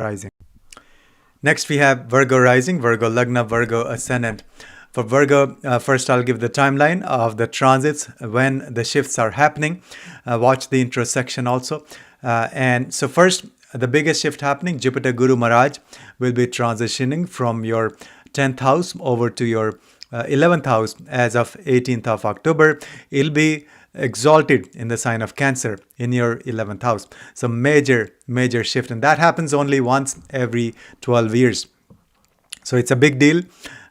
rising. Next, we have Virgo rising, Virgo Lagna, Virgo ascendant. For Virgo, first I'll give the timeline of the transits when the shifts are happening. Watch the intro section also. And so first, the biggest shift happening, Jupiter Guru Maharaj will be transitioning from your 10th house over to your 11th house as of 18th of October. It'll be exalted in the sign of Cancer in your 11th house. So major shift, and that happens only once every 12 years. So it's a big deal.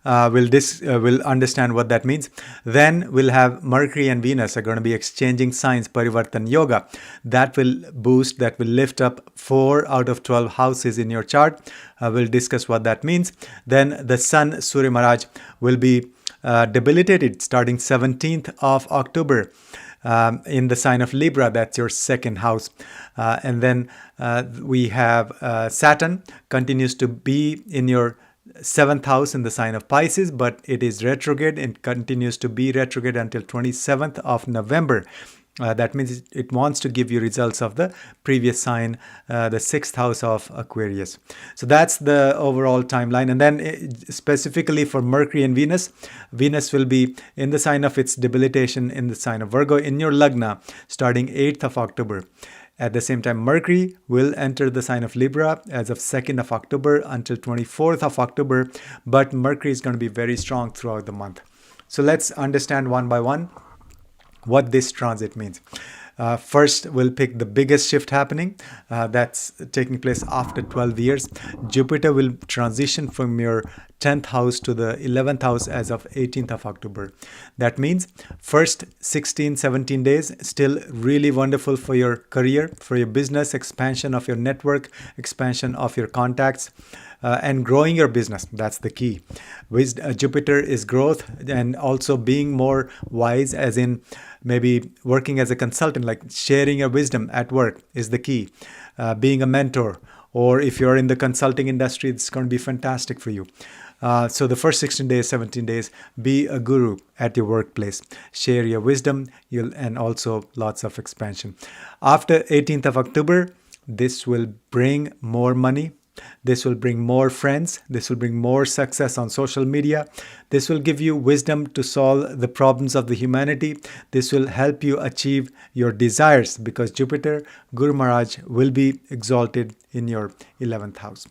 We'll understand what that means. Then we'll have Mercury and Venus are going to be exchanging signs, Parivartan Yoga. That will boost, that will lift up 4 out of 12 houses in your chart. We'll discuss what that means. Then the Sun, Surya Maharaj, will be debilitated starting 17th of October. In the sign of Libra, that's your second house. And then we have Saturn continues to be in your 7th house in the sign of Pisces, but it is retrograde and continues to be retrograde until 27th of November. That means it wants to give you results of the previous sign, the 6th house of Aquarius. So that's the overall timeline. And then specifically for Mercury and Venus, Venus will be in the sign of its debilitation in the sign of Virgo in your Lagna starting 8th of October. At the same time, Mercury will enter the sign of Libra as of 2nd of October until 24th of October. But Mercury is going to be very strong throughout the month. So let's understand one by one what this transit means. First, we'll pick the biggest shift happening. That's taking place after 12 years. Jupiter will transition from your 10th house to the 11th house as of 18th of October. That means first 16, 17 days, still really wonderful for your career, for your business, expansion of your network, expansion of your contacts. And growing your business. That's the key. Jupiter is growth and also being more wise, as in maybe working as a consultant, like sharing your wisdom at work is the key. Being a mentor, or if you're in the consulting industry, it's going to be fantastic for you. So the first 16 days, 17 days, be a guru at your workplace. Share your wisdom, and also lots of expansion. After 18th of October, this will bring more money. This will bring more friends. This will bring more success on social media. This will give you wisdom to solve the problems of the humanity. This will help you achieve your desires because Jupiter, Guru Maharaj, will be exalted in your 11th house.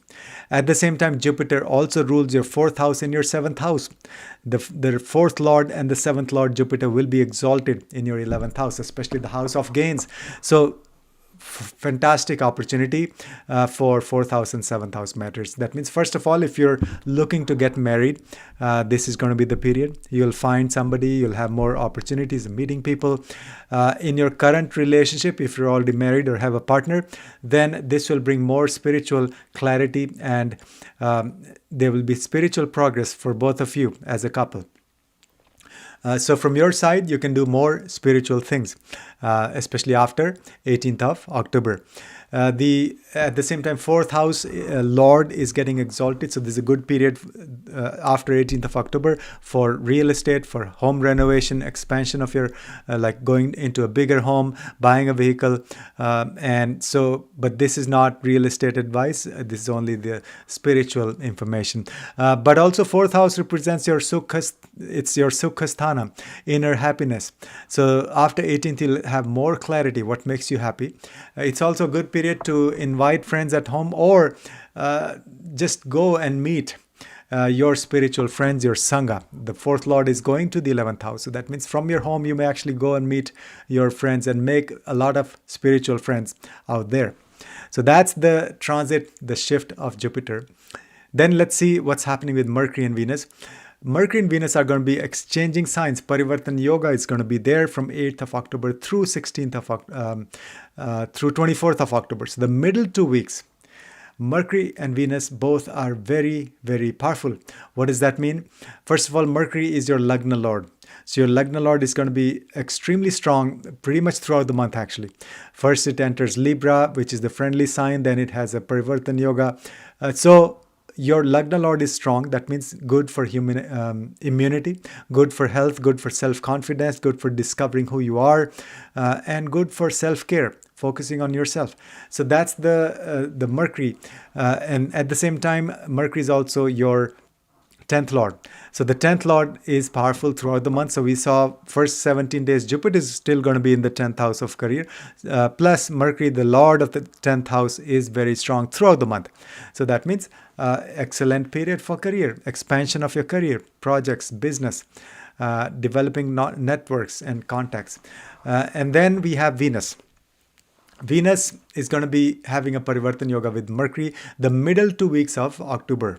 At the same time, Jupiter also rules your 4th house and your 7th house. The 4th Lord and the 7th Lord, Jupiter, will be exalted in your 11th house, especially the house of gains. So fantastic opportunity for 4th house and 7th house matters. That means, first of all, if you're looking to get married, this is going to be the period. You'll find somebody, you'll have more opportunities of meeting people. In your current relationship, if you're already married or have a partner, then this will bring more spiritual clarity and there will be spiritual progress for both of you as a couple. So from your side, you can do more spiritual things, especially after 18th of October. At the same time, 4th house Lord is getting exalted. So this is a good period after 18th of October for real estate, for home renovation, expansion of your, like going into a bigger home, buying a vehicle. But this is not real estate advice. This is only the spiritual information. But also 4th house represents your it's your sukhasthana, inner happiness. So after 18th, you'll have more clarity, what makes you happy. It's also a good period to invite friends at home or just go and meet your spiritual friends, your Sangha. The 4th Lord is going to the 11th house. So that means from your home, you may actually go and meet your friends and make a lot of spiritual friends out there. So that's the transit, the shift of Jupiter. Then let's see what's happening with Mercury and Venus. Mercury and Venus are going to be exchanging signs. Parivartan Yoga is going to be there from 8th of October through 16th of through 24th of October. So the middle 2 weeks, Mercury and Venus both are very, very powerful. What does that mean? First of all, Mercury is your Lagna Lord. So your Lagna Lord is going to be extremely strong pretty much throughout the month actually. First it enters Libra, which is the friendly sign. Then it has a Parivartan Yoga. So your Lagna Lord is strong. That means good for human immunity, good for health, good for self-confidence, good for discovering who you are, and good for self-care, focusing on yourself. So that's the Mercury. And at the same time, Mercury is also your 10th Lord. So the 10th Lord is powerful throughout the month. So we saw first 17 days, Jupiter is still going to be in the 10th house of career. Plus Mercury, the Lord of the 10th house, is very strong throughout the month. So that means excellent period for career, expansion of your career, projects, business, developing networks and contacts. And then we have Venus. Venus is going to be having a Parivartan Yoga with Mercury the middle 2 weeks of October.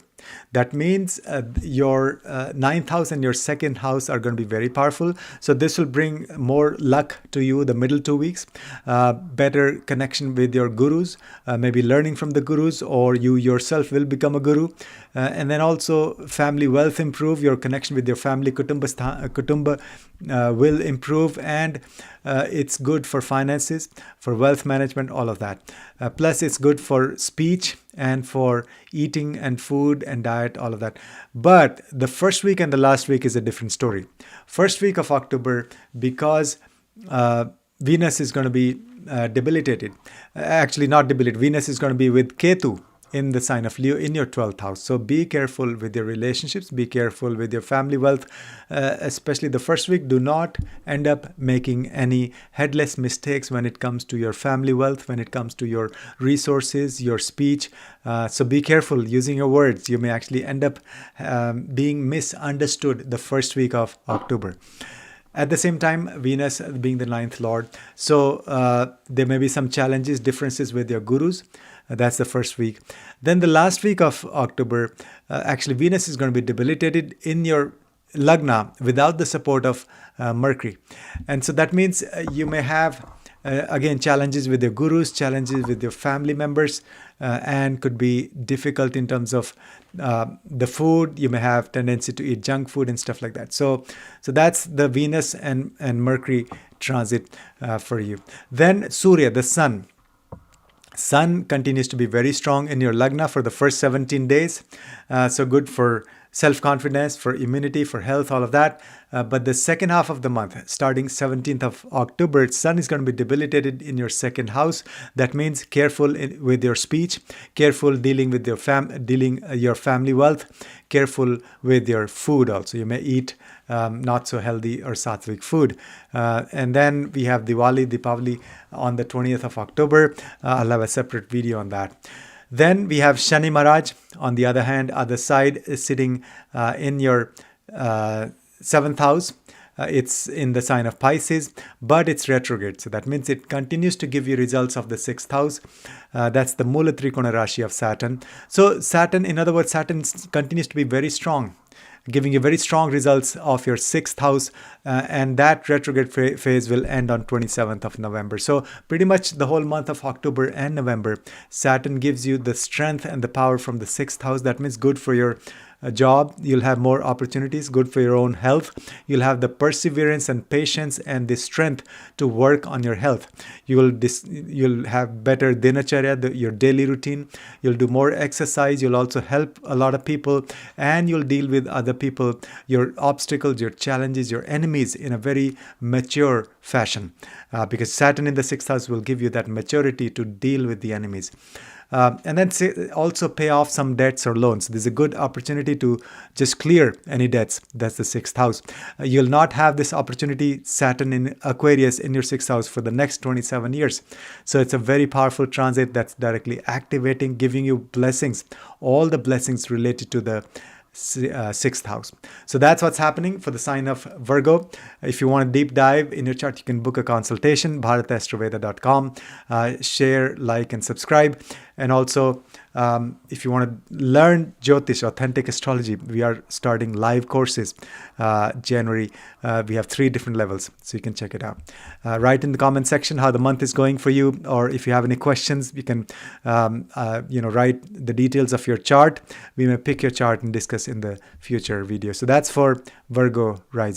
That means your 9th house and your 2nd house are going to be very powerful. So this will bring more luck to you the middle 2 weeks, better connection with your gurus, maybe learning from the gurus, or you yourself will become a guru. And then also family wealth improve, your connection with your family, kutumba will improve, and it's good for finances, for wealth management, all of that. Plus it's good for speech and for eating and food and diet, all of that. But the first week and the last week is a different story. First week of October, because Venus is going to be debilitated. Actually not debilitated. Venus is going to be with Ketu in the sign of Leo in your 12th house. So be careful with your relationships, be careful with your family wealth, especially the first week. Do not end up making any headless mistakes when it comes to your family wealth, when it comes to your resources, your speech. So be careful using your words. You may actually end up being misunderstood the first week of October. At the same time, Venus being the 9th Lord. So there may be some challenges, differences with your gurus. That's the first week. Then the last week of October, actually Venus is going to be debilitated in your Lagna without the support of Mercury. And so that means you may have, again, challenges with your gurus, challenges with your family members, and could be difficult in terms of the food. You may have tendency to eat junk food and stuff like that. So that's the Venus and Mercury transit for you. Then Surya, the sun. Sun continues to be very strong in your Lagna for the first 17 days. So good for self-confidence, for immunity, for health, all of that. But the second half of the month, starting 17th of October, Sun is going to be debilitated in your 2nd house. That means careful with your speech, careful dealing with your your family wealth, careful with your food also. You may eat not so healthy or sattvic food. And then we have Deepavali on the 20th of October. I'll have a separate video on that. Then we have Shani Maharaj, on the other hand, other side, is sitting in your 7th house. It's in the sign of Pisces, but it's retrograde. So that means it continues to give you results of the 6th house. That's the Mula Trikona Rashi of Saturn. So Saturn, in other words, Saturn continues to be very strong, giving you very strong results of your 6th house, and that retrograde phase will end on 27th of November. So pretty much the whole month of October and November, Saturn gives you the strength and the power from the 6th house. That means good for your job. You'll have more opportunities, good for your own health. You'll have the perseverance and patience and the strength to work on your health. You'll have better dinacharya, your daily routine. You'll do more exercise. You'll also help a lot of people, and you'll deal with other people, your obstacles, your challenges, your enemies in a very mature fashion, because Saturn in the 6th house will give you that maturity to deal with the enemies. And then also pay off some debts or loans. There's a good opportunity to just clear any debts. That's the 6th house. You'll not have this opportunity, Saturn in Aquarius in your 6th house, for the next 27 years. So it's a very powerful transit that's directly activating, giving you blessings, all the blessings related to the 6th house. So that's what's happening for the sign of Virgo. If you want a deep dive in your chart, you can book a consultation, bharatastroveda.com. Share, like, and subscribe. And also, if you want to learn Jyotish, authentic astrology, we are starting live courses January. We have 3 different levels, so you can check it out. Write in the comment section how the month is going for you, or if you have any questions, you can write the details of your chart. We may pick your chart and discuss in the future video. So that's for Virgo rising.